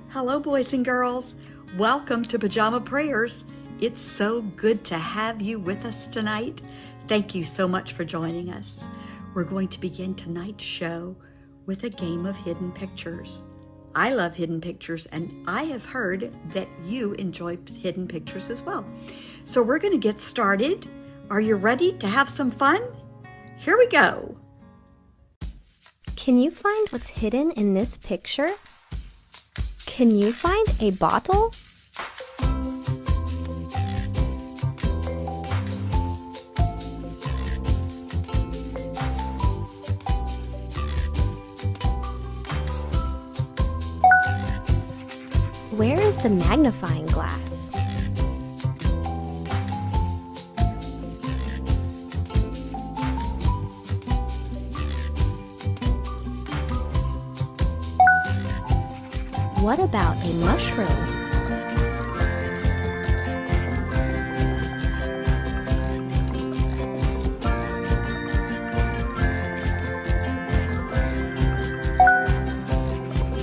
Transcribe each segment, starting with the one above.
Hello, boys and girls. Welcome to Pajama Prayers. It's so good to have you with us tonight. Thank you so much for joining us. We're going to begin tonight's show with a game of hidden pictures. I love hidden pictures, and I have heard that you enjoy hidden pictures as well. So we're going to get started. Are you ready to have some fun? Here we go. Can you find what's hidden in this picture? Can you find a bottle? Where is the magnifying glass? What about a mushroom?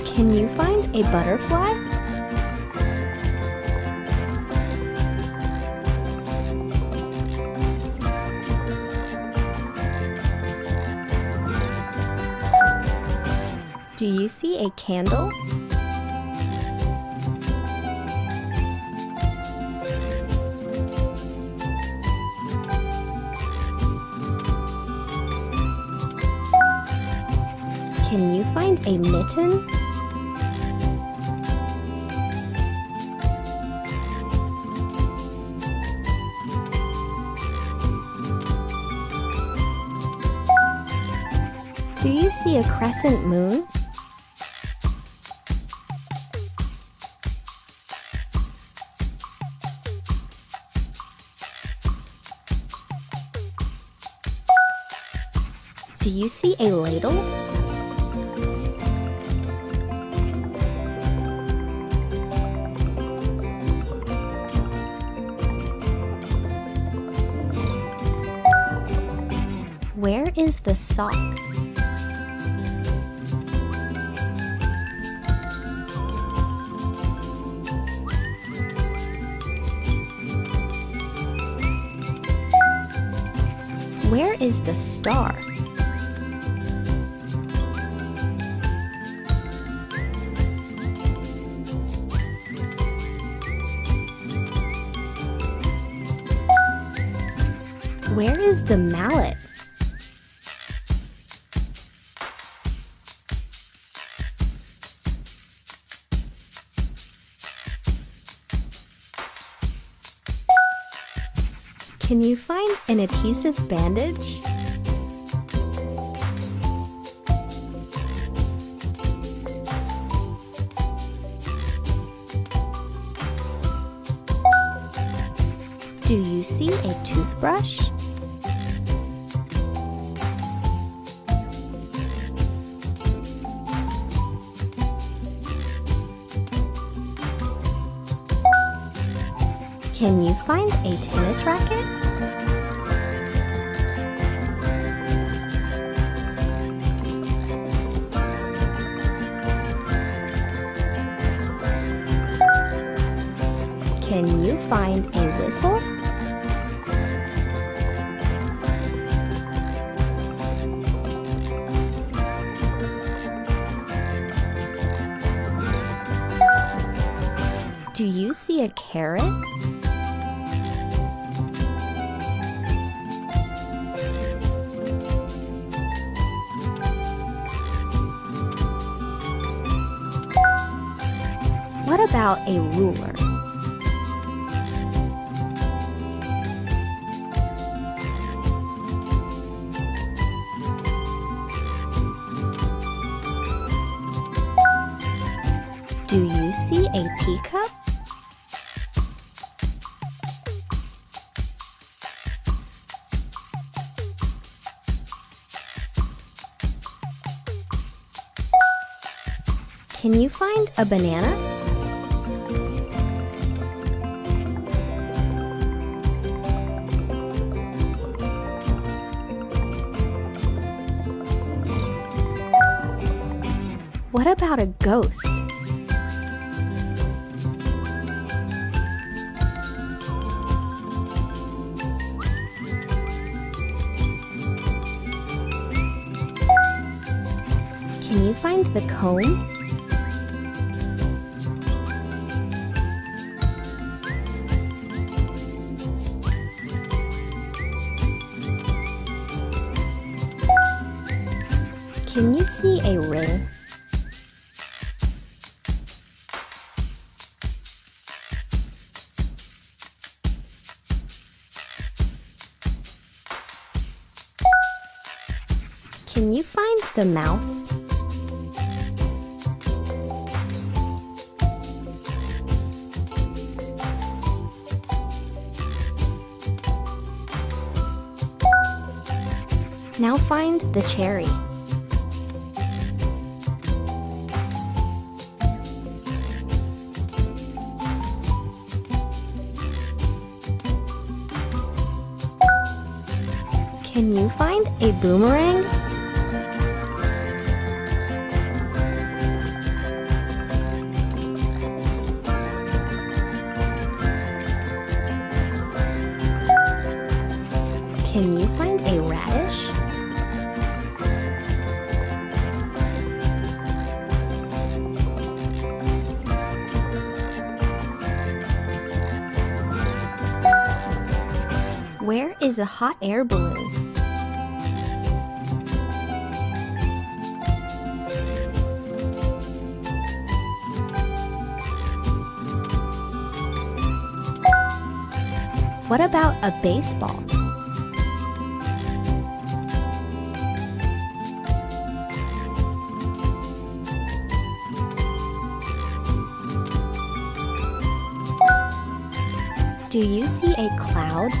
Can you find a butterfly? Do you see a candle? Can you find a mitten? Do you see a crescent moon? Do you see a ladle? Where is the sock? Where is the star? Where is the mallet? Can you find an adhesive bandage? Do you see a toothbrush? Can you find a tennis racket? Can you find a whistle? Do you see a carrot? What about a ruler? Do you see a teacup? Can you find a banana? What about a ghost? Can you find the comb? Can you see a ring? Can you find the mouse? Now find the cherry. Can you find a boomerang? Can you find a radish? Where is a hot air balloon? What about a baseball? Do you see a cloud?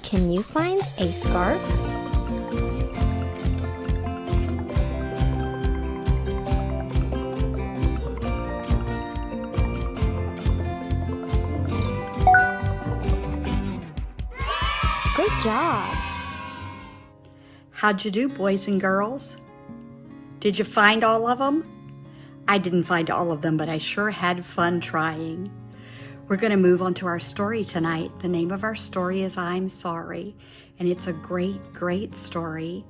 Can you find a scarf? Good job! How'd you do, boys and girls? Did you find all of them? I didn't find all of them, but I sure had fun trying. We're going to move on to our story tonight. The name of our story is I'm Sorry, and it's a great, great story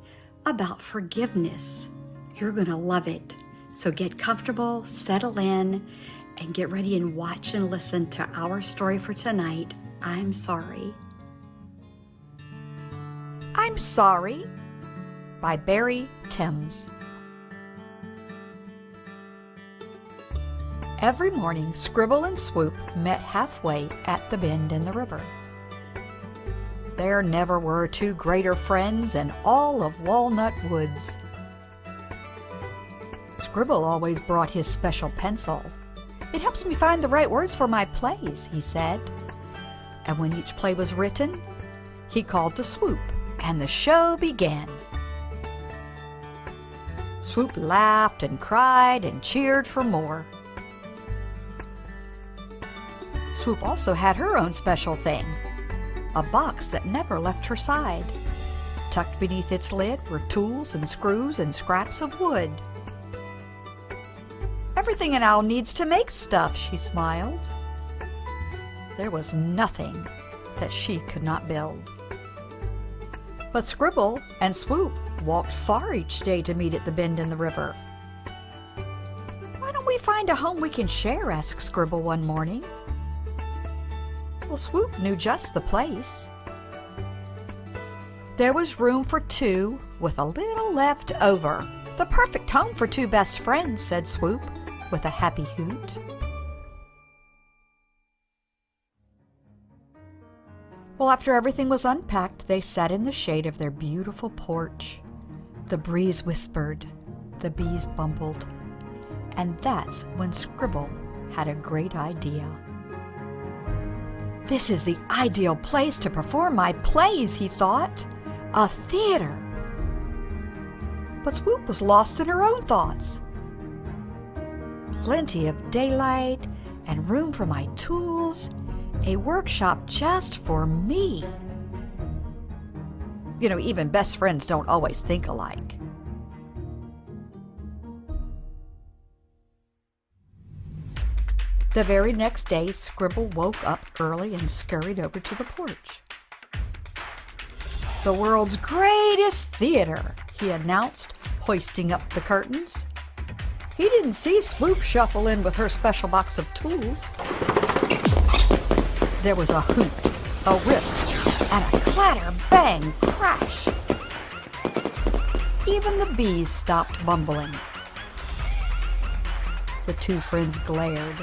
about forgiveness. You're going to love it. So get comfortable, settle in, and get ready and watch and listen to our story for tonight, I'm Sorry. I'm Sorry by Barry Timms. Every morning, Scribble and Swoop met halfway at the bend in the river. There never were two greater friends in all of Walnut Woods. Scribble always brought his special pencil. "It helps me find the right words for my plays," he said. And when each play was written, he called to Swoop, and the show began. Swoop laughed and cried and cheered for more. Swoop also had her own special thing, a box that never left her side. Tucked beneath its lid were tools and screws and scraps of wood. "Everything an owl needs to make stuff," she smiled. There was nothing that she could not build. But Scribble and Swoop walked far each day to meet at the bend in the river. "Why don't we find a home we can share?" asked Scribble one morning. Well, Swoop knew just the place. There was room for two with a little left over. The perfect home for two best friends, said Swoop with a happy hoot. Well, after everything was unpacked, they sat in the shade of their beautiful porch. The breeze whispered, the bees bumbled, and that's when Scribble had a great idea. This is the ideal place to perform my plays, he thought. A theater. But Swoop was lost in her own thoughts. Plenty of daylight and room for my tools. A workshop just for me. You know, even best friends don't always think alike. The very next day, Scribble woke up early and scurried over to the porch. The world's greatest theater, he announced, hoisting up the curtains. He didn't see Swoop shuffle in with her special box of tools. There was a hoot, a rip, and a clatter, bang, crash. Even the bees stopped bumbling. The two friends glared.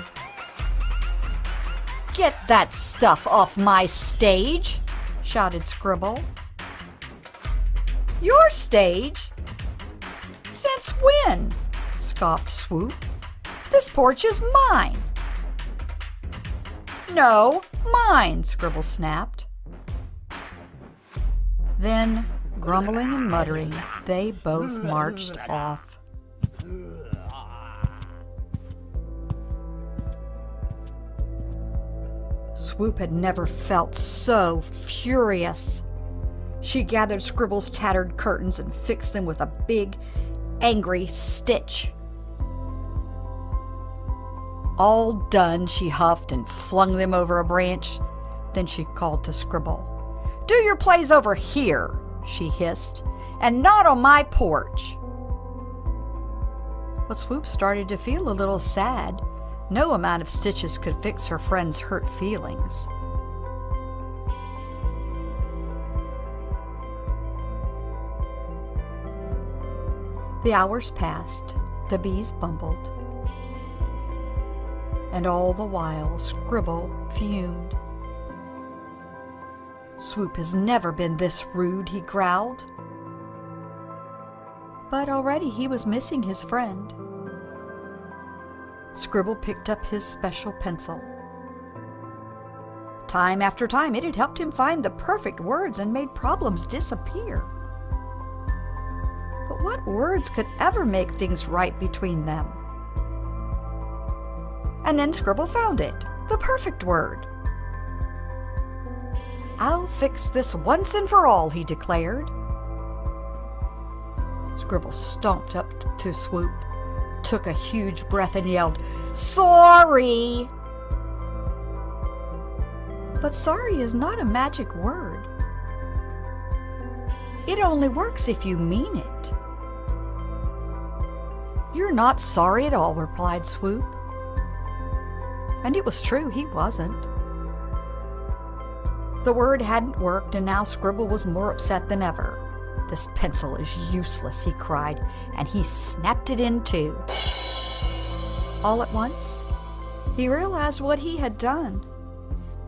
"Get that stuff off my stage!" shouted Scribble. "Your stage? Since when?" scoffed Swoop. "This porch is mine." "No, mine," Scribble snapped. Then, grumbling and muttering, they both marched off. Swoop had never felt so furious. She gathered Scribble's tattered curtains and fixed them with a big, angry stitch. All done, she huffed and flung them over a branch. Then she called to Scribble. "Do your plays over here," she hissed, "and not on my porch." But Swoop started to feel a little sad. No amount of stitches could fix her friend's hurt feelings. The hours passed, the bees bumbled, and all the while Scribble fumed. "Swoop has never been this rude," he growled. But already he was missing his friend. Scribble picked up his special pencil. Time after time, it had helped him find the perfect words and made problems disappear. But what words could ever make things right between them? And then Scribble found it, the perfect word. "I'll fix this once and for all," he declared. Scribble stomped up to Swoop, took a huge breath and yelled, "Sorry!" But sorry is not a magic word. It only works if you mean it. "You're not sorry at all," replied Swoop. And it was true, he wasn't. The word hadn't worked, and now Scribble was more upset than ever. "This pencil is useless," he cried, and he snapped it in two. All at once, he realized what he had done.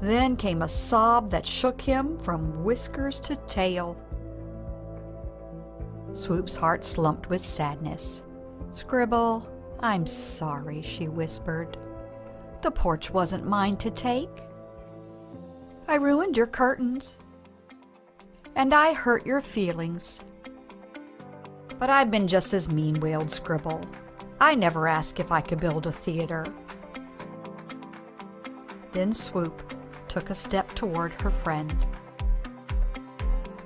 Then came a sob that shook him from whiskers to tail. Swoop's heart slumped with sadness. "Scribble, I'm sorry," she whispered. "The porch wasn't mine to take. I ruined your curtains, and I hurt your feelings. But I've been just as mean," wailed Scribble. "I never asked if I could build a theater." Then Swoop took a step toward her friend,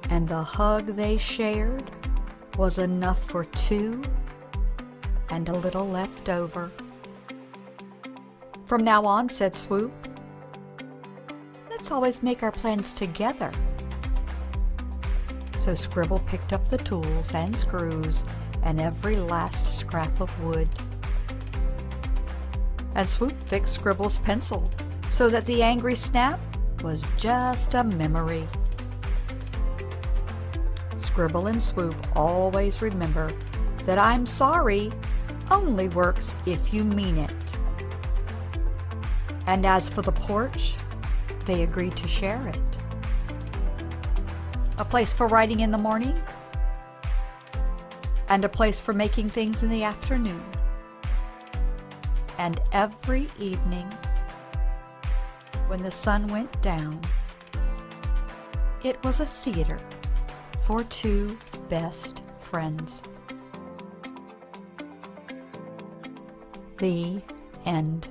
and the hug they shared was enough for two and a little left over. "From now on," said Swoop, "let's always make our plans together." So Scribble picked up the tools and screws and every last scrap of wood. And Swoop fixed Scribble's pencil so that the angry snap was just a memory. Scribble and swoop always remember that I'm sorry only works if you mean it. And as for the porch, they agreed to share it. A place for writing in the morning, and a place for making things in the afternoon. And every evening, when the sun went down, it was a theater for two best friends. The end.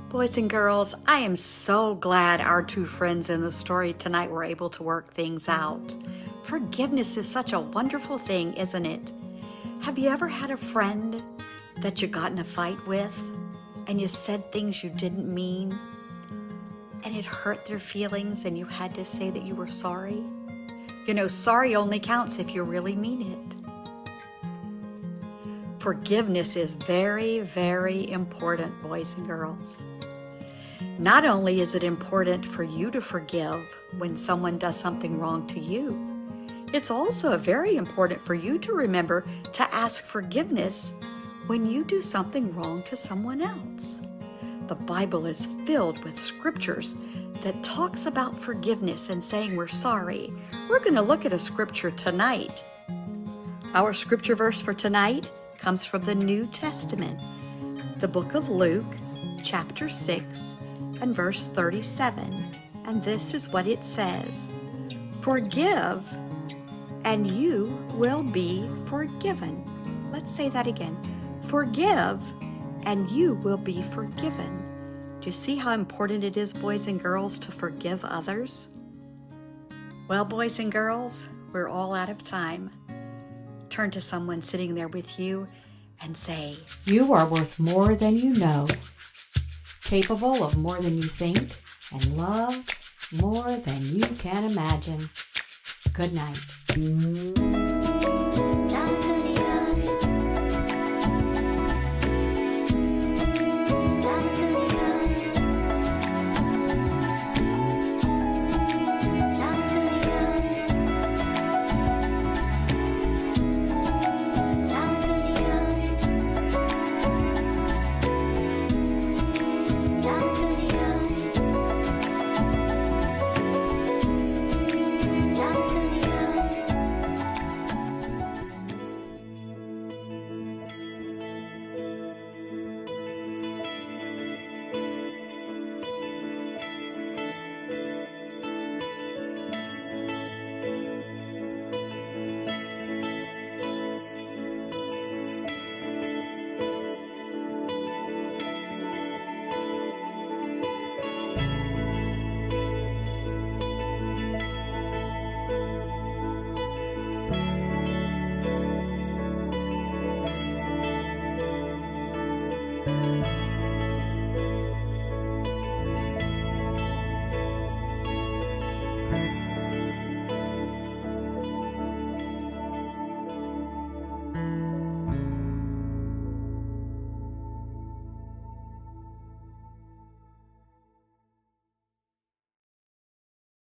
Boys and girls, I am so glad our two friends in the story tonight were able to work things out. Forgiveness is such a wonderful thing, isn't it? Have you ever had a friend that you got in a fight with and you said things you didn't mean and it hurt their feelings and you had to say that you were sorry? You know, sorry only counts if you really mean it. Forgiveness is very, very important, boys and girls. Not only is it important for you to forgive when someone does something wrong to you, it's also very important for you to remember to ask forgiveness when you do something wrong to someone else. The Bible is filled with scriptures that talks about forgiveness and saying we're sorry. We're going to look at a scripture tonight. Our scripture verse for tonight comes from the New Testament, the book of Luke, chapter 6, and verse 37. And this is what it says: "Forgive, and you will be forgiven." Let's say that again. Forgive, and you will be forgiven. Do you see how important it is, boys and girls, to forgive others? Well, boys and girls, we're all out of time. Turn to someone sitting there with you and say, "You are worth more than you know, capable of more than you think, and loved more than you can imagine." Good night.